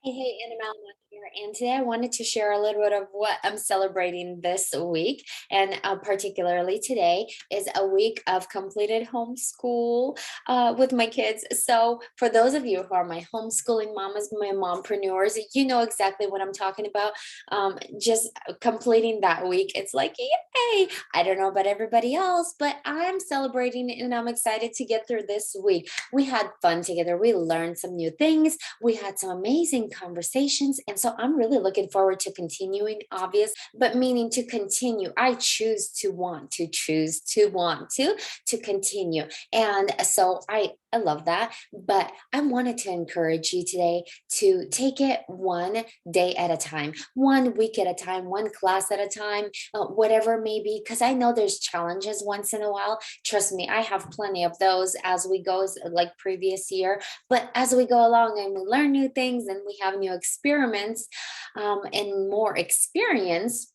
Hey, Anna Malimon here, and today I wanted to share a little bit of what I'm celebrating this week, and particularly today is a week of completed homeschool with my kids. So, for those of you who are my homeschooling mamas, my mompreneurs, you know exactly what I'm talking about. Just completing that week, it's like, yay! I don't know about everybody else, but I'm celebrating and I'm excited to get through this week. We had fun together, we learned some new things, we had some amazing conversations. And so I'm really looking forward to continuing, obvious, but meaning to continue. I choose to continue. And so I love that. But I wanted to encourage you today to take it one day at a time, one week at a time, one class at a time, whatever it may be, because I know there's challenges once in a while. Trust me, I have plenty of those as we go, like previous year. But as we go along and we learn new things and we have new experiments and more experience,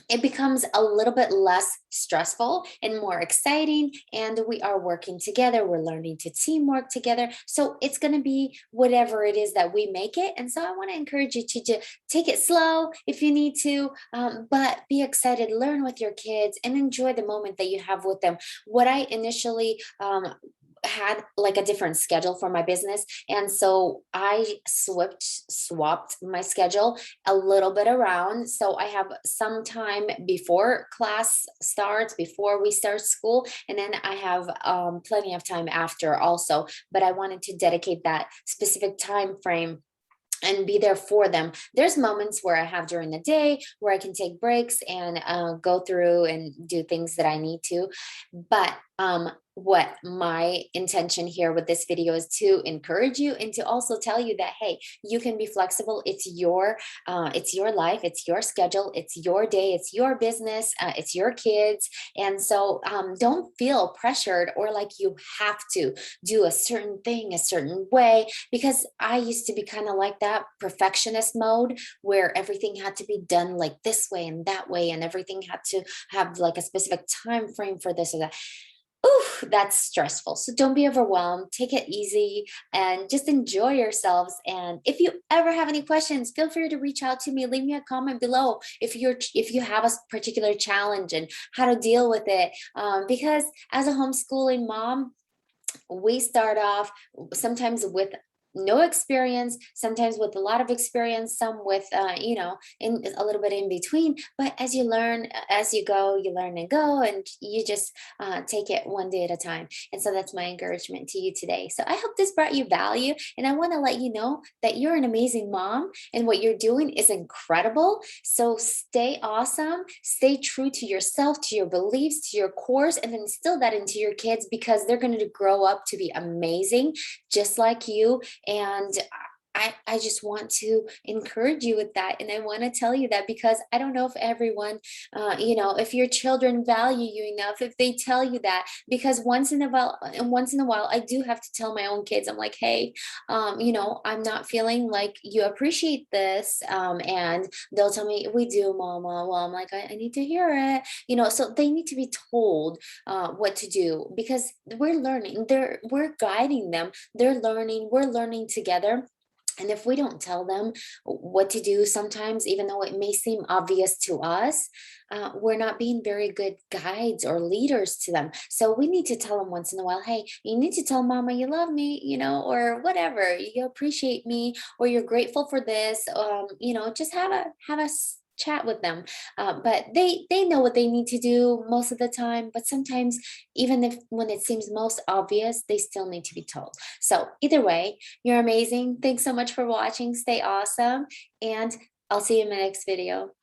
it becomes a little bit less stressful and more exciting. And we are working together. We're learning to teamwork together. So it's going to be whatever it is that we make it. And so I want to encourage you to just take it slow if you need to, but be excited, learn with your kids, and enjoy the moment that you have with them. What I initially had like a different schedule for my business, and so I swapped my schedule a little bit around. So I have some time before class starts, before we start school, and then I have plenty of time after also. But I wanted to dedicate that specific time frame and be there for them. There's moments where I have during the day where I can take breaks and go through and do things that I need to. But what my intention here with this video is to encourage you and to also tell you that, hey, you can be flexible. It's your life, it's your schedule, it's your day, it's your business, it's your kids. And so don't feel pressured or like you have to do a certain thing a certain way, because I used to be kind of like that perfectionist mode where everything had to be done like this way and that way, and everything had to have like a specific time frame for this or that. Ooh, that's stressful. So don't be overwhelmed. Take it easy and just enjoy yourselves. And if you ever have any questions, feel free to reach out to me. Leave me a comment below if you have a particular challenge and how to deal with it. Because as a homeschooling mom, we start off sometimes with no experience, sometimes with a lot of experience, some with in a little bit in between. But as you learn, as you go, you learn and go, and you just take it one day at a time. And so that's my encouragement to you today. So I hope this brought you value, and I want to let you know that you're an amazing mom and what you're doing is incredible. So stay awesome, stay true to yourself, to your beliefs, to your course, and then instill that into your kids, because they're going to grow up to be amazing just like you. And I just want to encourage you with that. And I want to tell you that because I don't know if everyone, if your children value you enough, if they tell you that, because once in a while, I do have to tell my own kids, I'm like, hey, I'm not feeling like you appreciate this. And they'll tell me, we do, mama. Well, I'm like, I need to hear it, so they need to be told what to do, because we're learning, we're guiding them, they're learning, we're learning together. And if we don't tell them what to do, sometimes, even though it may seem obvious to us, we're not being very good guides or leaders to them. So we need to tell them once in a while, hey, you need to tell mama you love me, or whatever, you appreciate me, or you're grateful for this. Just have a chat with them. But they know what they need to do most of the time. But sometimes, even if when it seems most obvious, they still need to be told. So either way, you're amazing. Thanks so much for watching. Stay awesome. And I'll see you in my next video.